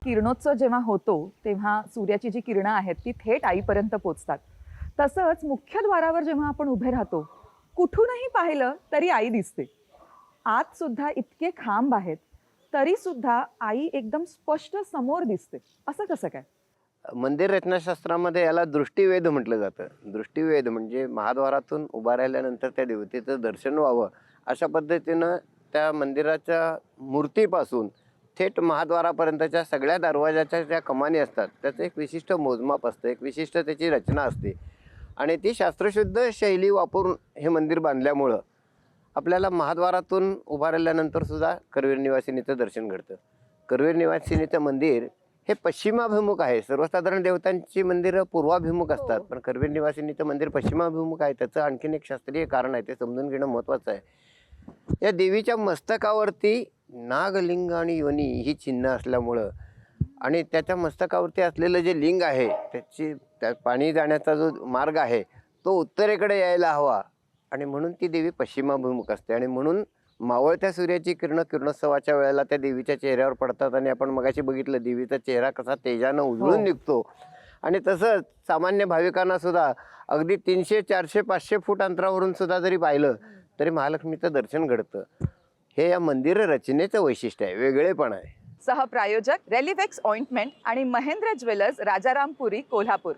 किरणोत्सव जेव्हा होतो तेव्हा सूर्याची जी किरणं आहेत ती थेट आईपर्यंत पोचतात. तसंच मुख्यद्वारावर जेव्हा आपण उभे राहतो, कुठूनही पाहिलं तरी आई दिसते. आत सुद्धा इतके खांब आहेत, तरी सुद्धा आई एकदम स्पष्ट समोर दिसते. असं कसं काय? मंदिर रचनाशास्त्रामध्ये याला दृष्टिवेध म्हटलं जातं. दृष्टिवेध म्हणजे महाद्वारातून उभा राहिल्यानंतर त्या देवतेचं दर्शन व्हावं अशा पद्धतीनं त्या मंदिराच्या मूर्तीपासून थेट महाद्वारापर्यंतच्या सगळ्या दरवाजाच्या ज्या कमानी असतात त्याचं एक विशिष्ट मोजमाप असतं, एक विशिष्ट त्याची रचना असते आणि ती शास्त्रशुद्ध शैली वापरून हे मंदिर बांधल्यामुळं आपल्याला महाद्वारातून उभा राहिल्यानंतर सुद्धा करवीर निवासिनीचं दर्शन घडतं. करवीर निवासिनीचं मंदिर हे पश्चिमाभिमुख आहे. सर्वसाधारण देवतांची मंदिरं पूर्वाभिमुख असतात, पण करवीर निवासिनीचं मंदिर पश्चिमाभिमुख आहे. त्याचं आणखीन एक शास्त्रीय कारण आहे, ते समजून घेणं महत्त्वाचं आहे. या देवीच्या मस्तकावरती नागलिंग आणि योनी ही चिन्ह असल्यामुळं आणि त्याच्या मस्तकावरती असलेलं जे लिंग आहे त्या पाणी जाण्याचा जो मार्ग आहे तो उत्तरेकडे यायला हवा आणि म्हणून ती देवी पश्चिमाभिमुख असते आणि म्हणून मावळत्या सूर्याची किरणं किरणोत्सवाच्या वेळेला त्या देवीच्या चेहऱ्यावर पडतात आणि आपण मगाशी बघितलं देवीचा चेहरा कसा तेजानं उजळून निघतो. आणि तसंच सामान्य भाविकांना सुद्धा अगदी 300, 400, 500 फूट अंतरावरून सुद्धा जरी पाहिलं तरी महालक्ष्मीचं दर्शन घडतं. हे या मंदिर रचनेचं वैशिष्ट्य आहे, वेगळेपण आहे. सहप्रायोजक रेलिव्हेक्स ऑइंटमेंट आणि महेंद्र ज्वेलर्स, राजारामपुरी, कोल्हापूर.